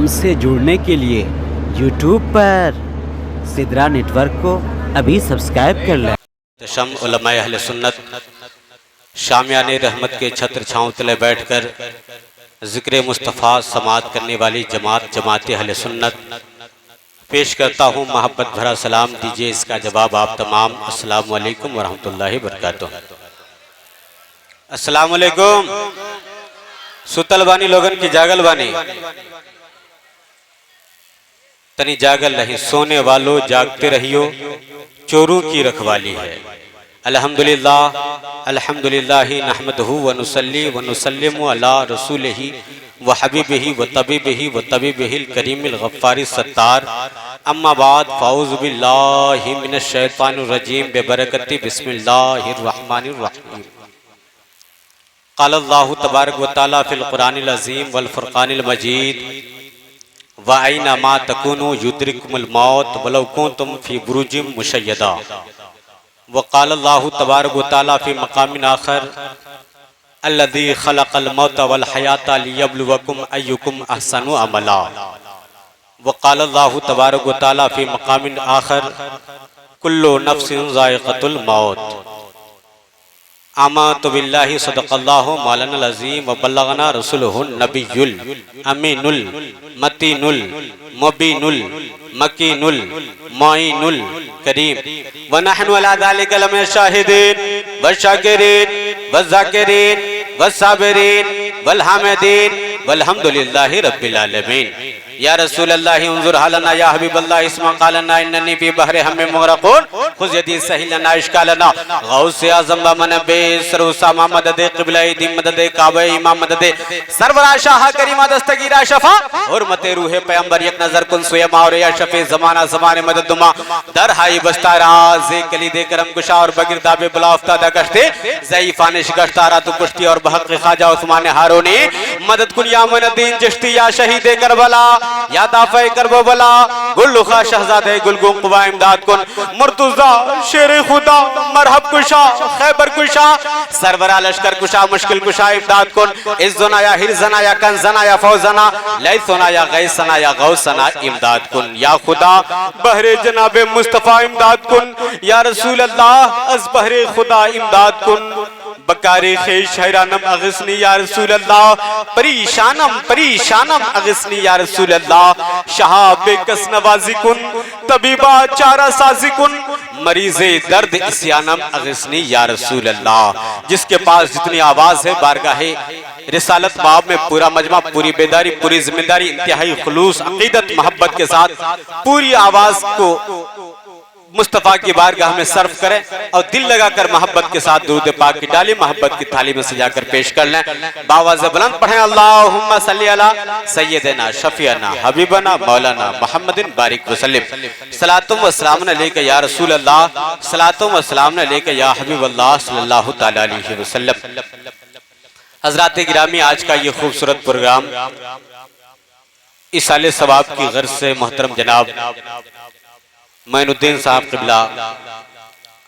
हमसे जुड़ने के लिए YouTube पर सिदरा नेटवर्क को अभी सब्सक्राइब कर लें। शम उलमाए अहले सुन्नत शामियाने रहमत के छत्र छाँव तले बैठकर ज़िक्र मुस्तफ़ा समात करने वाली जमात अहले सुन्नत पेश करता हूँ मोहब्बत भरा सलाम। दीजिए इसका जवाब आप तमाम। अस्सलाम वालेकुम वरहमतुल्लाहि वबरकातुहू। अस्सलाम वालेकुम। सुतल बानी लोगन की जागल बानी, तनी जागल रही। सोने वालों जागते रहियो, चोरों की रखवाली है। अल्हम्दुलिल्लाह अल्हम्दुलिल्लाहि नहमदहु व नुसल्ली व नुसल्लिमु अला रसूलिही व हबीबिही व तबीबिही व तबीबिहिल करीमिल गफ्फारिस सत्तार। अम्मा बाद फ़ाऊज़ु बिल्लाहि मिनश शैतानिर रजीम बेबरकति बिस्मिल्लाहिर रहमानिर रहीम। क़ाल अल्लाहु तबारक व तआला फ़िल क़ुरानिल अज़ीम वल फ़ुरक़ानिल मजीद व ऐनमा तकुनु युद्रिकुमुल मौत वलौ कुन्तुम फ़ी बुरूजिम मुशय्यदा। व क़ाल अल्लाहु तबारक व तआला फ़ी मक़ामिन आख़र अल्लज़ी ख़लक़ल मौत वल हयाता लियब्लुवकुम अय्युकुम अहसनु अमला। व क़ाल अल्लाहु तबारक व तआला फ़ी मक़ामिन आख़र कुल्लु नफ्सिन ज़ाइक़तुल मौत। आमन्तु बिल्लाहि सदक़ल्लाहु मौलानाल अज़ीम व बल्लगना रसूलुहुन नबियुल अमीनुल मतीनुल मुबीनुल मकीनुल मुईनुल करीम व नहनु अला ज़ालिका लमिन शाहिदीन व शाकिरीन व ज़ाकिरीन व साबिरीन वल हामिदीन वल्हम्दुलिल्लाहि रब्बिल आलमीन। या रसूल अल्लाह उन्जुर हालना या हबीब अल्लाह इस्मा क़ालना इन्ननी फी बहरि हम्म मुग़रक़ून खुज़ यदी सहिलना इश्कालना गौसे आज़म व मनबे सरूसा मदद क़िबला दी मदद काबे इमाम मदद सरवरा शाह करीमा दस्तगीरा शफा हुर्मते रूह पैगंबर एक नजर कुन सुयमा और या शफे ज़माना ज़माने मदद दुमा दर हाई बस्तारा ज़े कली दे करम कुशा और बगिरदा बे बुलाफ्ता दा गश्ते ज़ईफ़ान शिकस्तारा तु कुश्ती और बहक़ ख़ाजा उस्मान हारूनी मदद कुन या मुइनुद्दीन चिश्ती या शहीद करबला या दाफ़े करबला गुल्लुखा शहज़ादे गुलगुम क़ुवा इमदाद कुन मुर्तज़ा शेर खुदा मरहब कुशा खैबर कुशा सरवरा लश्कर कुशा मुश्किल कुशा इमदाद कुन इज़्ज़ुना या हिरज़ना या कंज़ना या फौज़ना लैसना या गैसना या गौसना इमदाद कुन। या खुदा बहरे जनाबे मुस्तफ़ा इमदाद कुन। या रसूल अल्लाह अज़ बहरे खुदा इमदाद कुन। बकारी ख़ेश हैरानम अग़िस्नी या रसूल अल्लाह परीशानम परीशानम अग़िस्नी या रसूल अल्लाह शहाबे कस नवाज़ी कुन तबीबा चारा साज़ी कुन मरीज़े दर्द इस्यानम अग़िस्नी या रसूल अल्लाह। जिसके पास जितनी आवाज़ है बारगाहे रिसालत बाब में पूरा मजमा पूरी बेदारी पूरी जिम्मेदारी इंतहाई खुलूस अक़ीदत मोहब्बत के साथ पूरी आवाज़ को मुस्तफ़ा की बारगाह में सर्फ करें और दिल लगाकर मोहब्बत के साथ दुरूद पाक की डाली मोहब्बत की थाली में सजाकर पेश कर लें। बावाज़ बुलंद पढ़ें अल्लाहुम्मा सल्ली अला सय्यदना शफीअना हबीबना मौलाना मुहम्मदिन बारिक वसल्लम। सलातुम व सलाम अलैका या रसूल अल्लाह सलातुम व सलाम अलैका या हबीब अल्लाह सल्लल्लाहु तआला अलैहि वसल्लम। हज़रात गिरामी, आज का ये खूबसूरत प्रोग्राम इसाले सवाब की गर्ज से मोहतरम जनाब मोइनुद्दीन साहब क़िबला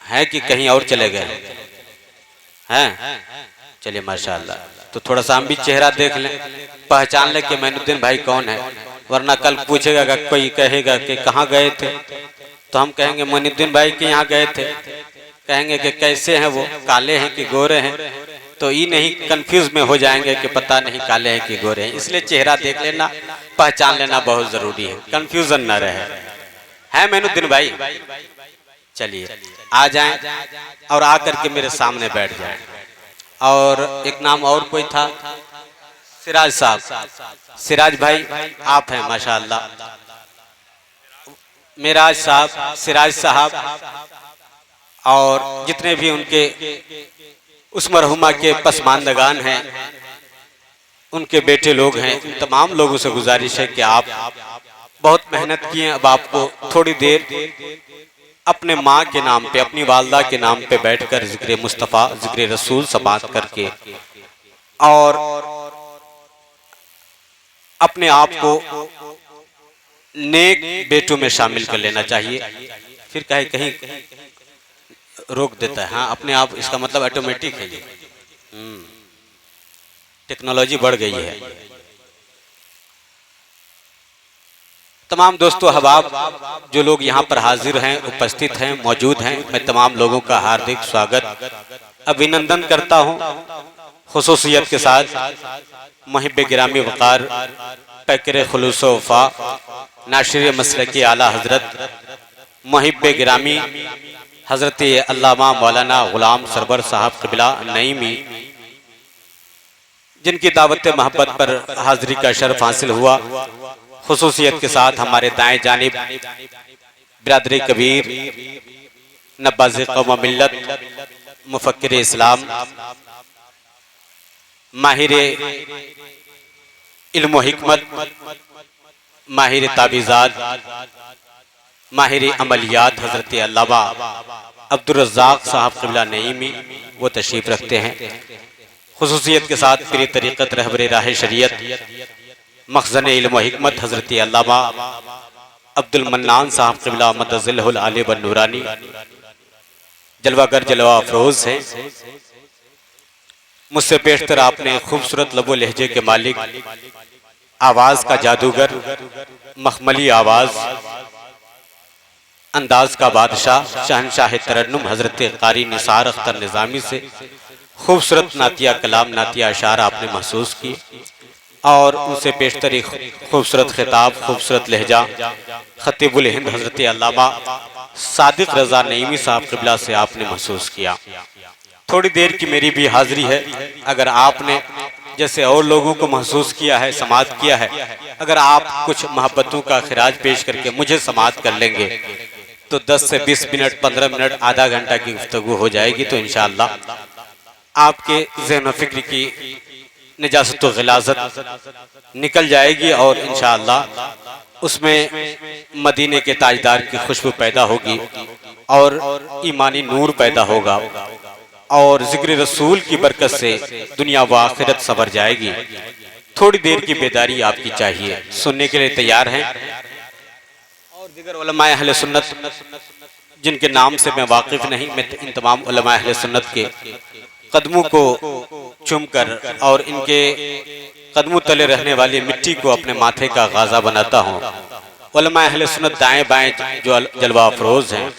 हैं कि कहीं और चले गए हैं? चलिए माशाअल्लाह। तो थोड़ा सा हम भी चेहरा देख लें, पहचान लें कि मोइनुद्दीन भाई कौन है, वरना कल पूछेगा कोई कहेगा कि कहाँ गए थे तो हम कहेंगे मोइनुद्दीन भाई के यहाँ गए थे। कहेंगे कि कैसे हैं वो, काले हैं कि गोरे हैं, तो ये नहीं कंफ्यूज में हो जाएंगे कि पता नहीं काले हैं कि गोरे हैं। इसलिए चेहरा देख लेना, पहचान लेना बहुत ज़रूरी है, कन्फ्यूज़न ना रहे। है मोइनुद्दीन भाई? चलिए आ जाएं और आकर के मेरे सामने बैठ जाएं। और एक नाम और कोई था, सिराज साहब। सिराज भाई आप हैं माशाअल्लाह। मिराज साहब, सिराज साहब और जितने भी उनके उस मरहुमा के पसमानदगान हैं, उनके बेटे लोग हैं, तमाम लोगों से गुजारिश है कि आप बहुत मेहनत किए। अब आपको थोड़ी देर अपने माँ के नाम पे, अपनी वालदा के नाम पे बैठकर ज़िक्र मुस्तफ़ा ज़िक्र रसूल समात करके और अपने आप को नेक बेटों में शामिल कर लेना चाहिए। फिर कहीं रोक देता है। हाँ, अपने आप, इसका मतलब ऑटोमेटिक है ये। टेक्नोलॉजी बढ़ गई है। तमाम दोस्तों अहबाब जो लोग यहाँ पर हाजिर हैं, उपस्थित हैं, मौजूद हैं, मैं तमाम लोगों का हार्दिक स्वागत अभिनंदन करता हूँ। खुसूसियत के साथ मुहिब गिरामी वक़ार पैकर खुलूस वफ़ा नाशिर मसलकी आला हज़रत मुहिब गिरामी हज़रत अल्लामा मौलाना ग़ुलाम सरवर साहब क़िबला नईमी, जिनकी दावत मोहब्बत पर हाज़िरी का शर्फ हासिल हुआ। खुसूसियत के साथ हमारे दाएं जानिब बिरादरी कबीर नब्बाज़ कौम मिल्लत मुफक्किर इस्लाम माहिर इल्म व हिकमत माहिर ताबीज़ात माहिर अमलियात हज़रत अल्लामा अब्दुल रज़्ज़ाक़ साहब क़िबला नईमी वो तशरीफ़ रखते हैं। खुसूसियत के साथ पीर तरीक़त रहबर राह शरीयत मखज़न इल्म व हिकमत हज़रत अल्लामा अब्दुल मन्नान साहब क़िबला मदज़िलहुल आली व नूरानी जलवागर जलवा अफरोज़ हैं। मुझसे पेशतर आपने खूबसूरत लबो लहजे के मालिक, आवाज़ का जादूगर, मखमली आवाज़, अंदाज का बादशाह, शहनशाह तरन्नुम हज़रत क़ारी निसार अख्तर निज़ामी से खूबसूरत नातिया कलाम, नातिया अशार आपने महसूस किए और उनसे पेशतर खूबसूरत खिताब, खूबसूरत लहजा खतीबुल हिंद हज़रत अल्लामा सादिक रज़ा नईमी साहब क़िबला से आपने महसूस किया। थोड़ी देर की मेरी भी हाजिरी है। अगर आपने जैसे और लोगों को महसूस किया है, समाअत किया है, अगर आप कुछ मोहब्बतों का खिराज पेश करके मुझे समाअत कर लेंगे तो 10 से 20 मिनट, 15 मिनट, आधा घंटा की गुफ्तगू हो जाएगी। तो इंशाअल्लाह आपके ज़हन व फिक्र की निजासत व ग़िलाज़त निकल जाएगी और इंशाअल्लाह उसमें मदीने के ताजदार की खुशबू पैदा होगी और ईमानी नूर पैदा होगा और ज़िक्र रसूल की बरकत से दुनिया व आखिरत संवर जाएगी। थोड़ी देर की बेदारी आपकी चाहिए। सुनने के लिए तैयार हैं? और दिगर उलमाए अहले सुन्नत जिनके नाम से मैं वाकिफ नहीं, मैं इन तमाम उलमाए अहले सुन्नत के कदमों को चूमकर और इनके कदमों तले रहने वाली मिट्टी को अपने माथे का गाज़ा बनाता हूँ। उलमाए अहले सुन्नत दाएं बाएं जो जलवा अफरोज़ हैं,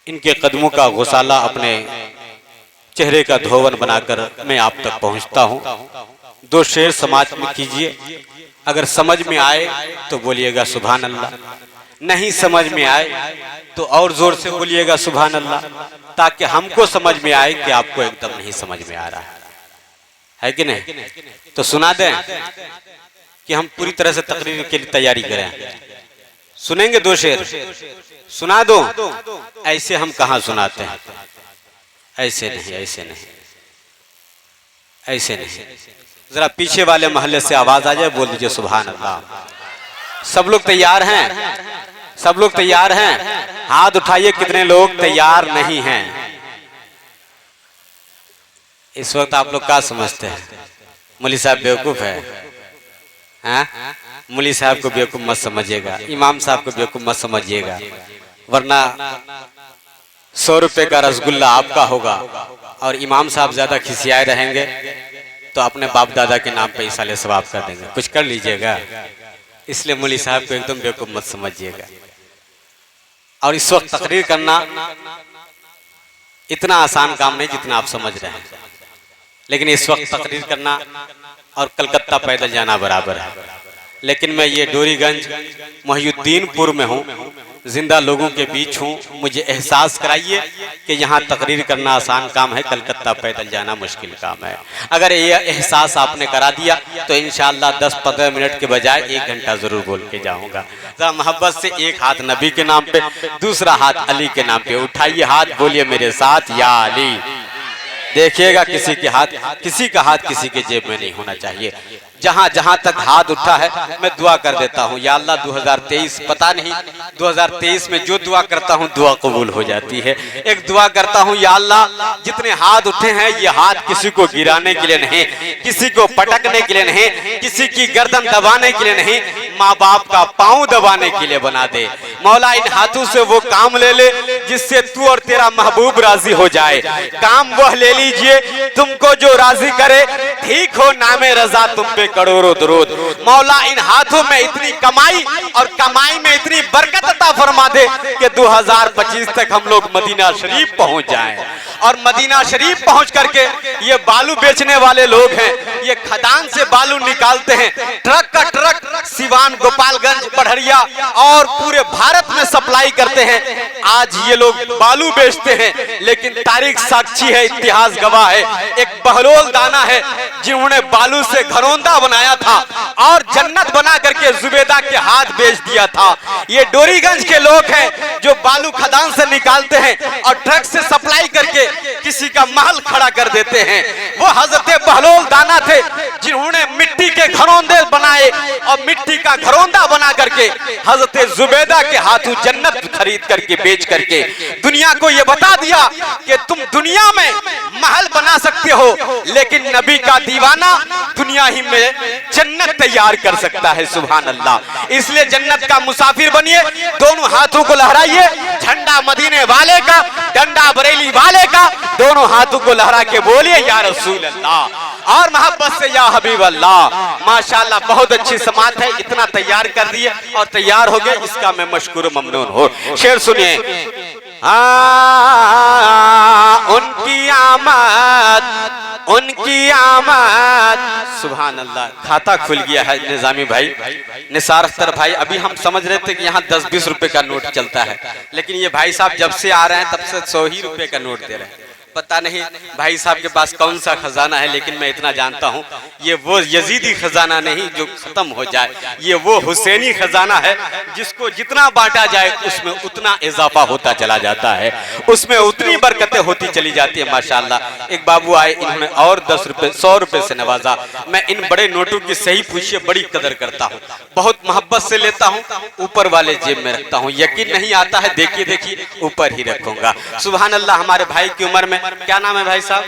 इनके कदमों का गुसाला अपने चेहरे का धोवन बनाकर मैं आप तक पहुँचता हूँ। 2 शेर समाज में कीजिए। अगर समझ में आए तो बोलिएगा सुभान अल्लाह, नहीं समझ में आए तो और जोर से बोलिएगा सुभान अल्लाह, ताकि हमको समझ में आए कि आपको एकदम नहीं समझ में आ रहा है कि नहीं। तो सुना दें कि हम पूरी तरह से तकरीर के लिए तैयारी करें। सुनेंगे 2 शेर? सुना दो। ऐसे हम कहाँ सुनाते हैं? ऐसे नहीं, ऐसे नहीं, ऐसे नहीं। जरा पीछे वाले मोहल्ले से आवाज आ जाए, बोल दीजिए सुभान अल्लाह। सब लोग तैयार हैं? सब लोग तैयार हैं? हाथ उठाइए कितने लोग तैयार नहीं हैं। इस वक्त आप लोग क्या समझते हैं? मौलवी साहब बेवकूफ है? हाँ, मौलवी साहब को बेवकूफ मत समझिएगा, इमाम साहब को बेवकूफ मत समझिएगा, वरना 100 रुपए का रसगुल्ला आपका होगा और इमाम साहब ज्यादा खिसियाए रहेंगे तो अपने बाप दादा के नाम पे इसाले सवाब कर देंगे। कुछ कर लीजिएगा। इसलिए मौलवी साहब को एकदम बेवकूफ मत समझिएगा। और इस वक्त तकरीर करना इतना आसान काम नहीं जितना आप समझ रहे हैं, लेकिन इस वक्त तकरीर करना और कलकत्ता पैदल जाना बराबर है। लेकिन मैं ये डोरीगंज मोहिउद्दीनपुर में हूँ, जिंदा लोगों के बीच हूँ। मुझे एहसास कराइए कि यहाँ तकरीर करना आसान काम है, कलकत्ता पैदल जाना मुश्किल काम है। अगर ये एहसास आपने करा दिया तो इंशाअल्लाह 10-15 मिनट के बजाय 1 घंटा जरूर बोल के जाऊँगा। जरा मोहब्बत से एक हाथ नबी के नाम पे, दूसरा हाथ अली के नाम पे उठाइए, हाथ बोलिए मेरे साथ, या अली। देखिएगा किसी का हाथ किसी के जेब में नहीं होना चाहिए। जहां जहां तक हाथ उठा है मैं दुआ कर देता हूं, या अल्लाह 2023 पता नहीं 2023 में जो दुआ करता हूं दुआ कबूल हो जाती है। एक दुआ करता हूं, या अल्लाह जितने हाथ उठे हैं ये हाथ किसी को गिराने के लिए नहीं, किसी को पटकने के लिए नहीं, किसी की गर्दन दबाने के लिए नहीं, माँ बाप का पांव दबाने के लिए बना दे। मौला इन हाथों से वो काम ले ले जिससे तू और तेरा महबूब राजी हो जाए। काम वह ले लीजिए तुमको जो राजी करे, ठीक हो नामे रजा तुम पे करोड़ों दरूद। मौला इन हाथों में इतनी कमाई और कमाई में इतनी बरकत अता फरमा दे कि 2025 तक हम लोग मदीना शरीफ पहुंच जाएं। और मदीना शरीफ पहुंच करके ये बालू बेचने वाले लोग हैं, ये खदान से बालू निकालते हैं, ट्रक का ट्रक सिवान, गोपालगंज, बढ़िया और पूरे भारत में सप्लाई करते हैं। आज ये लोग बालू बेचते हैं, लेकिन तारीख साक्षी है, इतिहास गवाह है। एक बहलोल दाना है जिन्होंने बालू से घरौंदा बनाया था और जन्नत बना करके जुबैदा के हाथ बेच दिया था। ये डोरीगंज के लोग हैं जो बालू खदान से निकालते हैं और ट्रक से सप्लाई करके किसी का महल खड़ा कर देते हैं। वो हजरत बहलोल दाना थे जिन्होंने मिट्टी के घरौंदे बनाए और मिट्टी का घरौंदा बना करके हजरत जुबैदा के हाथों जन्नत खरीद करके बेच करके दुनिया को ये बता दिया कि तुम दुनिया में महल बना सकते हो, लेकिन नबी का दीवाना दुनिया ही में जन्नत तैयार कर सकता है। सुभान अल्लाह। इसलिए जन्नत का मुसाफिर बनिए, दोनों हाथों को लहराइए, झंडा मदीने वाले का, डंडा बरेली वाले का, दोनों हाथों को लहरा के बोलिए या रसूल अल्लाह और मोहब्बत से या हबीब अल्लाह। माशाल्लाह बहुत अच्छी समात है, इतना तैयार कर दिए और तैयार हो गए, इसका मैं मशकूर ममनून हो। शेर सुनिए। उनकी आमद सुभान अल्लाह। खाता खुल गया है निजामी भाई, निसार अख्तर भाई। अभी हम समझ रहे थे कि यहाँ 10-20 रुपए का नोट चलता है, लेकिन ये भाई साहब जब से आ रहे हैं तब से 100 ही रुपए का नोट दे रहे हैं। पता नहीं भाई साहब के पास कौन सा खजाना है, लेकिन मैं इतना जानता हूँ ये वो यजीदी खजाना नहीं जो खत्म हो जाए, ये वो हुसैनी खजाना है जिसको जितना बांटा जाए उसमें उतना इजाफा होता चला जाता है, उसमें उतनी बरकतें होती चली जाती है। माशाल्लाह। एक बाबू आए, इन्होंने और 10 रुपए 100 रुपए से नवाजा। मैं इन बड़े नोटों की सही पूछिए बड़ी कदर करता हूँ, बहुत मोहब्बत से लेता हूँ, ऊपर वाले जेब में रखता हूँ। यकीन नहीं आता है, देखिए देखिए ऊपर ही रखूंगा। सुभान अल्लाह। हमारे भाई की उम्र में, क्या नाम है भाई साहब?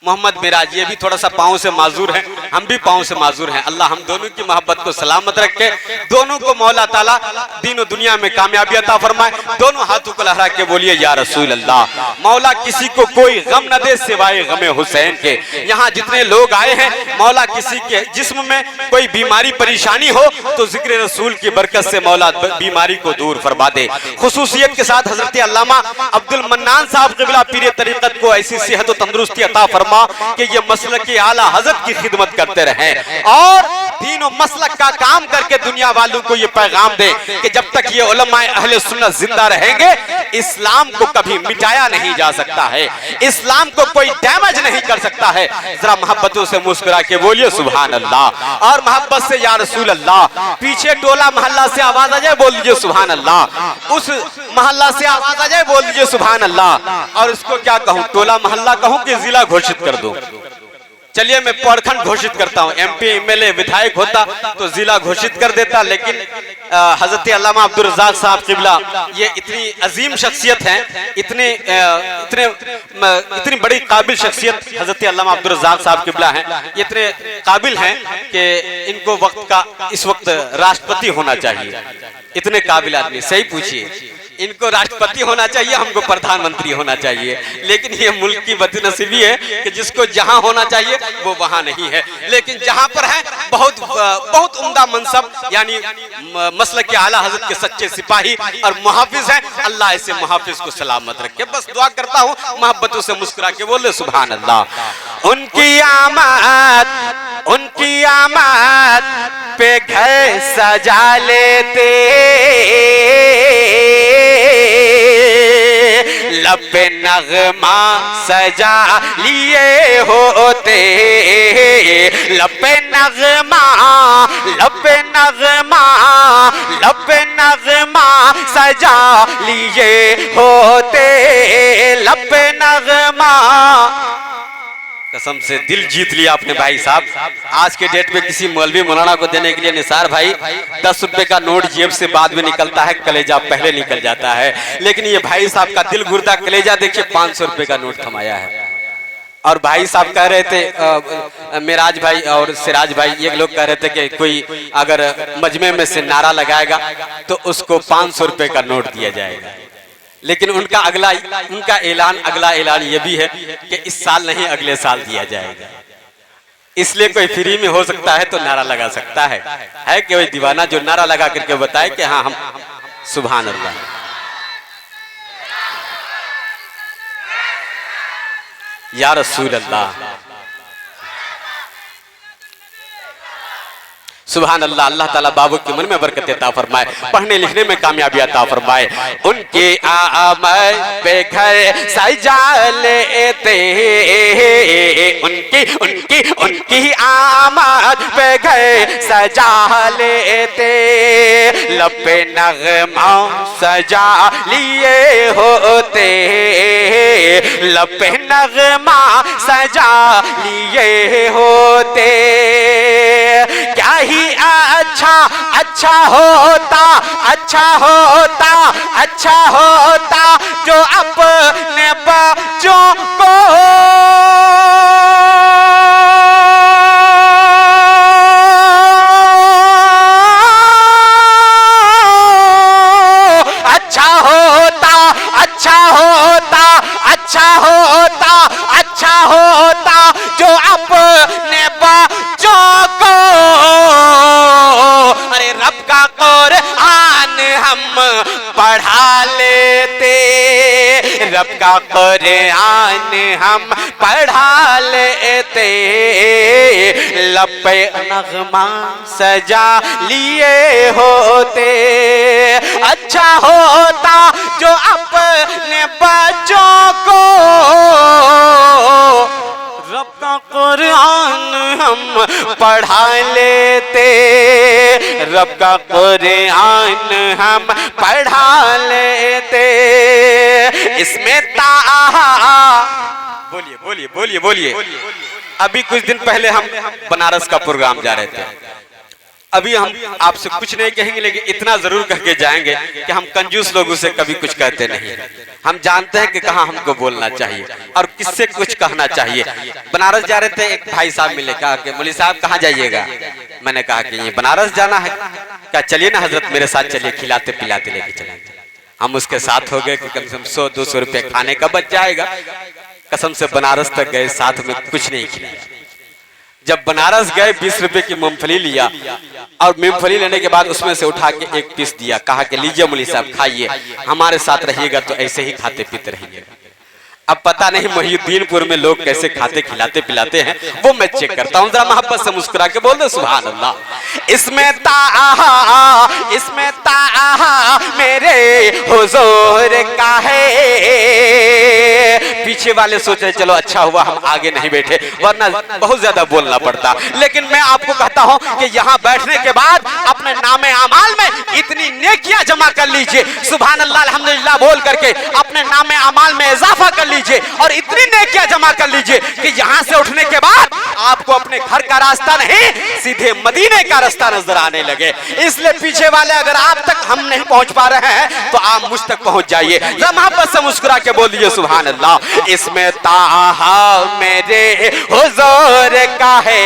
मोहम्मद मिराज। ये भी थोड़ा सा पाँव से माजूर है, हम भी पाँव से माजूर हैं। अल्लाह हम दोनों की मोहब्बत को सलामत रखे, दोनों को मौला ताला दीन दुनिया में कामयाबी अता फरमाए। दोनों हाथों को लहरा के बोलिए या रसूल अल्लाह। मौला किसी को कोई गम न दे सिवाय गमे हुसैन के। यहाँ जितने लोग आए हैं, मौला किसी के जिस्म में कोई बीमारी परेशानी हो तो जिक्र रसूल की बरकत से मौला बीमारी को दूर फरमा दे। खुसूसियत के साथ हजरत अल्लामा अब्दुल मन्नान साहब क़िबला पीर तरीक़त को ऐसी सेहत और तंदुरुस्ती अता फरमा कि ये मसलक के आला हजरत की खिदमत करते रहें और तीनों मसलक का काम करके दुनिया वालों को ये पैगाम दे कि जब तक ये उलमाए अहले सुन्नत जिंदा रहेंगे, इस्लाम को कभी मिटाया नहीं जा सकता है, इस्लाम को कोई डैमेज नहीं कर सकता है। जरा मोहब्बतों से मुस्कुरा के बोलिए सुभान अल्लाह और मोहब्बत से या रसूल अल्लाह। पीछे टोला मोहल्ला से आवाज आ जाए, बोल दीजिए सुभान अल्लाह। उस मोहल्ला से आवाज आ जाए, बोल दीजिए सुभान अल्लाह। और उसको क्या कहूँ, टोला मोहल्ला कहूँ कि जिला घोषित कर दो? चलिए मैं प्रखंड घोषित करता हूँ। एमपी एमएलए विधायक होता तो जिला घोषित कर देता, लेकिन हजरत अल्लामा अब्दुल रज़ाक साहब क़िबला ये इतनी अजीम शख्सियत हैं, इतनी बड़ी काबिल शख्सियत हजरत अल्लामा अब्दुल रज़ाक साहब क़िबला हैं। ये इतने काबिल हैं कि इनको वक्त का इस वक्त राष्ट्रपति होना चाहिए। इतने काबिल आदमी, सही पूछिए, इनको राष्ट्रपति होना चाहिए, हमको प्रधानमंत्री होना चाहिए। लेकिन ये मुल्क की बदनसीबी है कि जिसको जहां होना चाहिए वो वहां नहीं है, लेकिन जहां पर है बहुत उम्दा मनसब, यानी मसलक के आला हजरत के सच्चे सिपाही और मुहाफिज हैं। अल्लाह ऐसे मुहाफिज को सलामत रखे। बस दुआ करता हूँ, मोहब्बतों से मुस्कुरा के बोले सुभान अल्लाह। उनकी आमद पे घर सजा लेते, लब पे नगमा सजा लिए होते, लब पे नगमा, लब पे नगमा, लब पे नगमा सजा लिए होते, लब पे नगमा। कसम से दिल जीत लिया आपने भाई साहब। आज के डेट में किसी मौलवी मौलाना को देने के लिए निसार भाई 10 रुपए का नोट जेब से बाद में निकलता है, कलेजा पहले निकल जाता है। लेकिन ये भाई साहब का दिल गुर्दा कलेजा देखिए 500 रुपए का नोट थमाया है। और भाई साहब कह रहे थे मेराज भाई और सिराज भाई, ये लोग कह रहे थे कि कोई अगर मजमे में से नारा लगाएगा तो उसको 500 रुपए का नोट दिया जाएगा। लेकिन उनका अगला ऐलान ये भी है कि इस साल नहीं अगले साल दिया जाएगा। इसलिए कोई फ्री में हो सकता है तो नारा लगा सकता है कि वही दीवाना जो नारा लगा करके बताए कि हाँ हम सुभान अल्लाह। या रसूल अल्लाह, सुभान अल्लाह। अल्लाह ताला बाबू के मन में बरकत अता फरमाए, पढ़ने लिखने में कामयाबी अता फरमाए। उनके आमद पे घर सजा लेते, उनकी आमद पे घर सजा लेते, लपे नगमा सजा लिए होते, लपे नगमा सजा लिए होते। क्या ही अच्छा होता, अच्छा होता, अच्छा होता जो अपने बच्चों को अच्छा होता, अच्छा होता, अच्छा होता, अच्छा होता जो अपने बच्चों को, अरे रब का कुरान हम पढ़ा लेते, रब का कुरान हम पढ़ा लेते, लपे नगमा सजा लिए होते। अच्छा होता जो अपने बच्चों को रब का कुरान हम पढ़ा लेते, रब का कुरान हम पढ़ा लेते। इसमें बोलिए बोलिए बोलिए बोलिए। अभी कुछ दिन पहले हम बनारस का प्रोग्राम जा रहे थे। अभी हम आपसे कुछ नहीं कहेंगे, लेकिन इतना जरूर कह के जाएंगे कि हम कंजूस लोगों से कभी कुछ कहते नहीं। हम जानते हैं कि कहाँ हमको बोलना चाहिए और किससे कुछ कहना चाहिए। बनारस जा रहे थे, एक भाई साहब मिले, कहा कि मौलवी साहब कहाँ जाइएगा। मैंने कहा कि ये बनारस जाना है। क्या चलिए ना हजरत मेरे साथ चलिए, खिलाते पिलाते लेके चलेंगे। हम उसके साथ हो गए कि कम से कम 100-200 रुपये खाने का बच जाएगा। कसम से बनारस तक गए, साथ में कुछ नहीं खिलाया। जब बनारस गए 20 रुपए की मूंगफली लिया और मूंगफली लेने के बाद उसमें से उठा के एक पीस दिया, कहा कि लीजिए मौलवी साहब खाइए, हमारे साथ रहिएगा तो ऐसे ही खाते पीते रहिएगा। अब पता नहीं मोहिउद्दीनपुर में लोग कैसे खाते खिलाते पिलाते हैं, वो मैं चेक करता हूँ। जरा मोहब्बत से मुस्कुरा के बोल दो सुभान अल्लाह। इसमें ताहा मेरे हुजूर का है। पीछे वाले सोच रहे चलो अच्छा हुआ हम आगे नहीं बैठे, वरना बहुत ज्यादा बोलना पड़ता। लेकिन मैं आपको कहता हूँ कि यहाँ बैठने के बाद अपने नामे अमाल में इतनी नेकियां जमा कर लीजिए, सुभान अल्लाह अल्हम्दुलिल्लाह बोल करके अपने नामे अमाल में इजाफा कर लीजिए और इतनी नेकियां जमा कर लीजिए कि यहाँ से उठने के बाद आपको अपने घर का रास्ता नहीं, सीधे मदीने का रास्ता नजर आने लगे। इसलिए पीछे वाले अगर आप तक हम नहीं पहुंच पा रहे हैं तो आप मुझ तक पहुंच जाइए। मोहब्बत से मुस्कुरा के बोल दीजिए सुभान अल्लाह। इसमें ताहा मेरे हुजूर का है,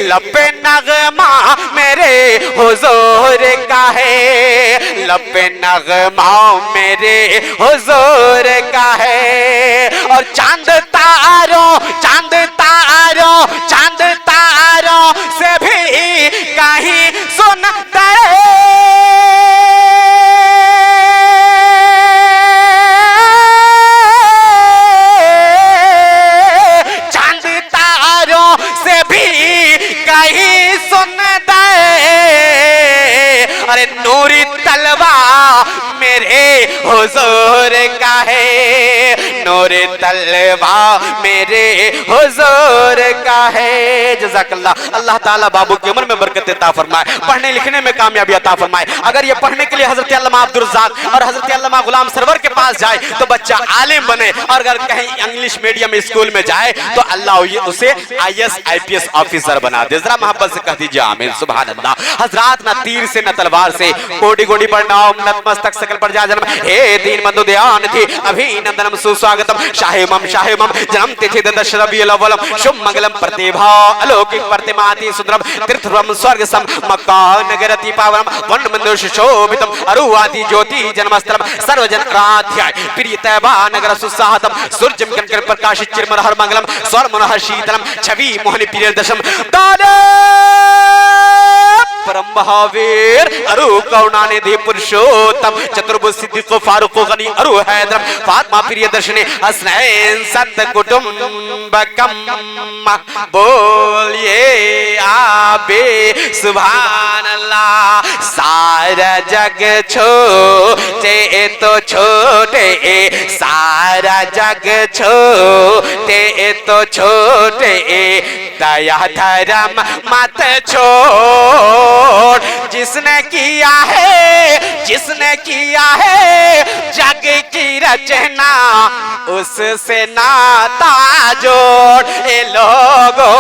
लपे नगमा मेरे हुजूर का है, लपे नगमा मेरे हुजूर का है। और चांद तारों से भी कहीं सुनते, चांद तारों से भी कहीं सुनते। अरे नूरी तलवा मेरे हुजूर का है, नूरी तलवा मेरे हुजूर का है। जज़ाकल्लाह। अल्लाह ताला बाबू की उम्र में बरकत अता फरमाए, पढ़ने लिखने में कामयाबी अता फरमाए। अगर ये पढ़ने के लिए हजरत अल्लामा अब्दुल रज़्ज़ाक़ और हजरत अल्लामा गुलाम सरवर के पास जाए तो बच्चा आलिम बने, और अगर कहीं इंग्लिश मीडियम स्कूल में जाए तो अल्लाह उसे IAS IPS ऑफिसर बना दे। जरा मोहब्बत से कह दीजिए आमीन सुभान अल्लाह। हजरात, ना तीर से न तलवार दरबार से कोटि कोटि प्रणाम नतमस्तक सकल प्रजा जन्म हे दीन बंधु ध्यान थी अभिनंदनम सुस्वागतम शाहिमम जन्म तिथि दश रबियुल अव्वलम शुभ मंगलम प्रतिभा अलौकिक प्रतिमाति सुंदरम तीर्थम स्वर्ग सम मक्का नगरति पावनम वन मंदिर सुशोभितम अरुवादि ज्योति जन्मस्थलम सर्वजन आराध्याय प्रिय तैबा नगर सुसाहतम सूर्यम कंकर प्रकाशित चिरमर हर मंगलम स्वर मनोहर शीतलम छवि मोहनी प्रिय दशम दाने परम महावीर अरु करुणानिधि पुरुषोत्तम चतुर्भुज सिद्धिको फारूको गनी अरु हैदर फातिमा प्रिय दर्शने हसनैन संत कुटुंबकम बोलिए आबे सुभान अल्लाह। सारा जग छोटे तो छोटे सारा जग छोटे तो छोटे दया धर्म मत छोड़ जिसने किया है जग की रचना उससे नाता जोड़ ए लोगो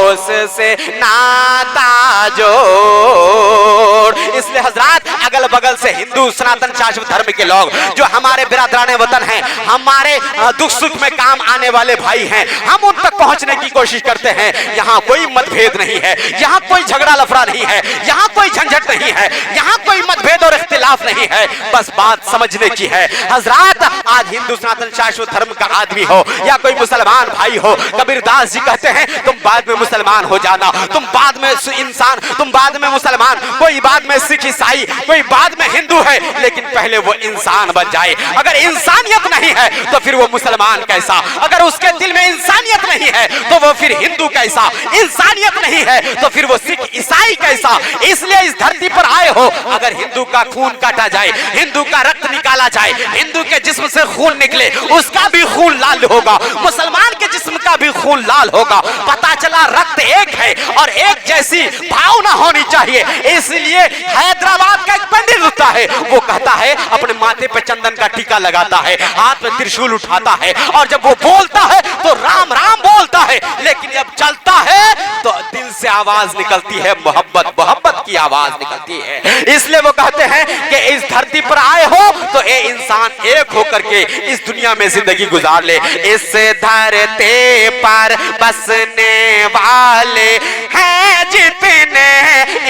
उससे नाता जोड़। इसलिए हजरात अगल बगल से हिंदू सनातन शाश्वत धर्म के लोग जो हमारे बिरादराने वतन हैं हमारे दुख सुख में काम आने वाले भाई हैं हम उन तक पहुंचने की कोशिश करते हैं। यहाँ कोई मतभेद नहीं है यहाँ कोई झगड़ा लफड़ा नहीं है यहाँ कोई झंझट नहीं है यहाँ कोई मतभेद और इख्तिलाफ नहीं है बस बात समझने की है। हजरात आज हिंदू सनातन शाश्वत धर्म का आदमी हो या कोई मुसलमान भाई हो कबीरदास जी कहते हैं तुम बाद में मुसलमान हो जाना तुम बाद में इंसान तुम बाद में मुसलमान कोई बाद में सिख ईसाई कोई बाद में हिंदू है लेकिन पहले वो इंसान बन जाए। अगर इंसानियत नहीं है तो फिर वो मुसलमान कैसा अगर उसके दिल में इंसानियत नहीं है तो वो फिर हिंदू कैसा इंसानियत नहीं है तो फिर वो सिख ईसाई कैसा। इसलिए इस धरती पर आए हो अगर हिंदू का खून काटा जाए हिंदू का रक्त निकाला जाए हिंदू के जिस्म से खून निकले उसका भी खून लाल होगा मुसलमान के जिस्म का भी खून लाल होगा। पता चला रक्त एक है और एक जैसी भावना होनी चाहिए। इसलिए हैदराबाद का एक पंडित होता है वो कहता है अपने माथे पे चंदन का टीका लगाता है हाथ में त्रिशूल उठाता है और जब वो बोलता है तो राम राम बोलता है लेकिन जब चलता है तो दिल से आवाज निकलती है मोहब्बत मोहब्बत की आवाज निकलती है। इसलिए वो कहते हैं कि इस धरती पर आए हो तो ये इंसान एक होकर के इस दुनिया में जिंदगी गुजार ले। इस धरती पर बसने वाले हैं जितने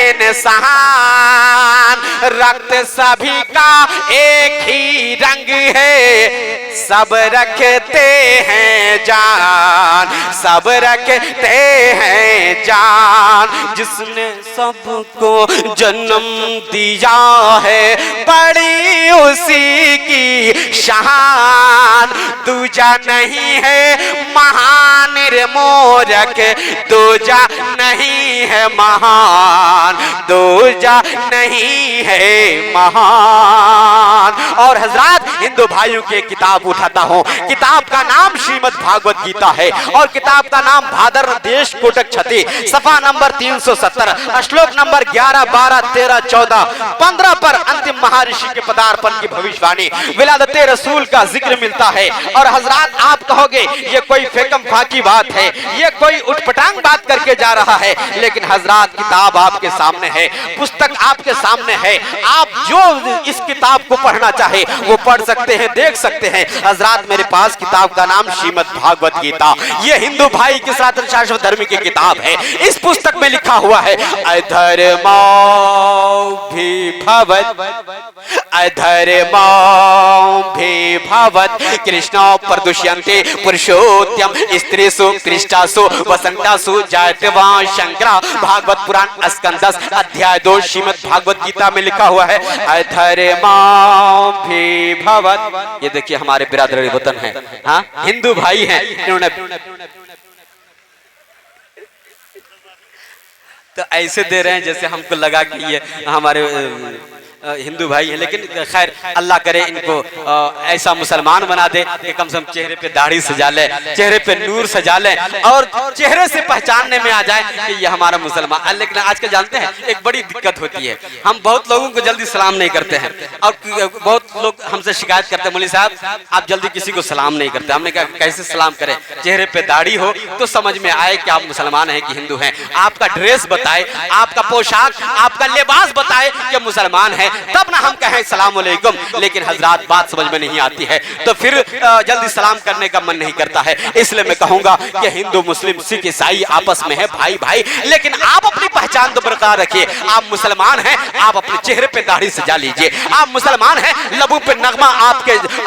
इंसान रक्त सभी का एक ही रंग है सब रखते हैं जान सब रखते हैं जान। जिसने सबको जन्म दिया है बड़ी उसी की शान दूजा नहीं है महान निर्मोरक दूजा नहीं है महान दूजा नहीं है महान। और हजरात हिंदू भाइयों के किताब उठाता हूँ किताब का नाम श्रीमद् भागवत गीता है और किताब का नाम भादर देश कोटक छति सफा नंबर 370 श्लोक नंबर 11 12 13 14 15 पर अंतिम महर्षि के पदार्पण की भविष्यवाणी विलादते रसूल का जिक्र मिलता है। और हजरात आप कहोगे ये कोई फेकम फाकी बात है ये कोई उठपटांग बात करके जा रहा है लेकिन हजरात किताब आपके सामने है पुस्तक आपके सामने है आप जो इस किताब को पढ़ना चाहे वो पढ़ सकते हैं देख सकते हैं। हजरात मेरे पास किताब का नाम श्रीमद् भागवत गीता ये हिंदू भाई के सनातन शाश्वत धर्म की किताब है। इस पुस्तक में लिखा हुआ है अधर्मोऽभिभवत् कृष्णो प्रदुष्यन्ते पुरुषोत्तम स्त्रीसु त्रिष्टासु वसंतासु जायते शंकरा भागवत पुराण स्कंदस अध्याय 2 श्रीमद् भागवत गीता में लिखा हुआ है अधर्मोऽभिभवत्। ये देखिए हमारे बिरादर वतन है हाँ हिंदू भाई हैं इन्होंने तो ऐसे दे रहे हैं जैसे हमको लगा कि ये हमारे हिंदू भाई हैं, लेकिन खैर अल्लाह करे इनको ऐसा मुसलमान बना दे कि कम से कम चेहरे पे दाढ़ी सजा ले, चेहरे पे नूर सजा ले और चेहरे से पहचानने में आ जाए कि ये हमारा मुसलमान। लेकिन आजकल जानते हैं एक बड़ी दिक्कत होती है, हम बहुत लोगों को जल्दी सलाम नहीं करते हैं और बहुत लोग हमसे शिकायत करते हैं, मौलवी साहब आप जल्दी किसी को सलाम नहीं करते। हमने कहा कैसे सलाम करें? चेहरे पे दाढ़ी हो तो समझ में आए कि आप मुसलमान हैं कि हिंदू हैं। आपका ड्रेस बताए, आपका पोशाक, आपका लिबास बताए कि मुसलमान है, तब ना हम कहें सलाम अलैकुम। लेकिन हजरात बात समझ में नहीं आती है तो फिर जल्दी सलाम करने का मन नहीं करता है। इसलिए मैं कहूंगा कि हिंदू मुस्लिम सिख ईसाई आपस में है भाई भाई, लेकिन आप अपनी पहचान तो बरकरार रखिए। आप मुसलमान हैं, आप अपने चेहरे पे दाढ़ी सजा लीजिए। आप मुसलमान हैं, लबू पे नगमा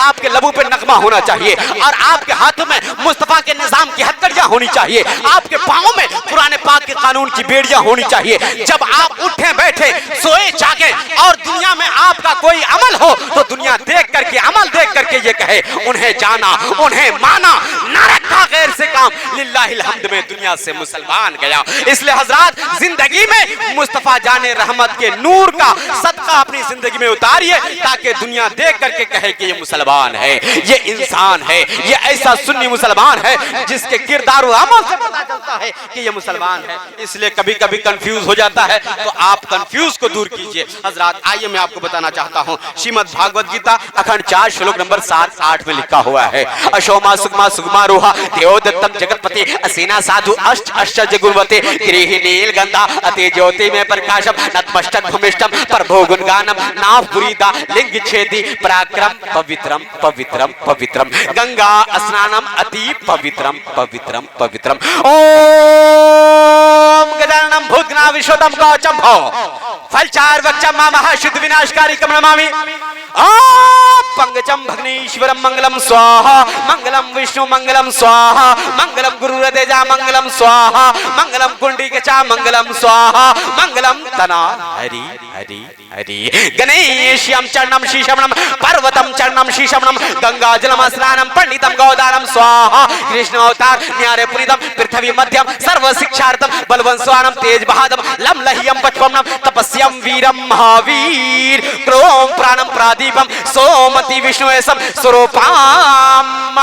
आपके लबू पे नगमा होना चाहिए और आपके हाथों में मुस्तफा के निजाम की हथकड़ियां होनी चाहिए, आपके पांवों में कुरान पाक के कानून की बेड़ियां होनी चाहिए। जब आप उठे बैठे सोए जागे और दुनिया में आपका कोई अमल हो तो दुनिया देख करके, अमल देख करके ये कहे उन्हें जाना, उन्हें माना, ना रखा गैर से काम, लिल्लाहिल हम्द में दुनिया से मुसलमान गया। इसलिए हजरात जिंदगी में मुस्तफा जाने रहमत के नूर का सदका अपनी जिंदगी में उतारिए ताकि दुनिया देख करके कहे कि ये मुसलमान है, ये इंसान है, ये ऐसा सुन्नी मुसलमान है जिसके किरदार और अमल से पता चलता है कि ये मुसलमान है। इसलिए कभी कभी कंफ्यूज हो जाता है तो आप कंफ्यूज को दूर कीजिए। हजरात आइए मैं आपको बताना चाहता हूँ, श्रीमद् भागवत गीता अखंड 4 श्लोक नंबर 7-8 में लिखा हुआ है, अशोमा सुगमा सुगमा रोहा देवदत्तम जगतपति असीना साधु अष्ट आश्चर्य गुणवते गृह नील गंधा अति ज्योति में प्रकाशम नतमस्तक भूमिष्ठम प्रभो गुणगानम नाभ पुरीदा लिंग छेदी पराक्रम पवित्रम पवित्रम पवित्रम गंगा स्नानम अति पवित्रम पवित्रम पवित्रम। ओम गजाननम भूतगणा विश्वतम कवचम भव फलचार वक्षम मामः शुद्ध विनाशकारी कम नमामि। पंकजम भग्नेश्वरम मंगलम स्वाहा मंगलम विष्णु मंगलम स्वाहा मंगलम गुरुरतेजा मंगलम स्वाहा मंगलम कुंडिकचा मंगलम स्वाहा मंगलम तना हरि हरि हरि गणेश्यम चरणम शीशमणम पर्वतम चरणम शीशमणम गंगा जलम स्नानम पंडितम गौदारम स्वाहा कृष्ण अवतार न्यारे पुरीदम पृथ्वी मध्यम सर्व शिक्षार्थम बलवंतस्वानम तेज बहादम लम लह्यम पचपमनम तपस्यम वीरम महावीर क्रोम प्राणम प्रादीपम सोमति विष्णु स्वरूपाम।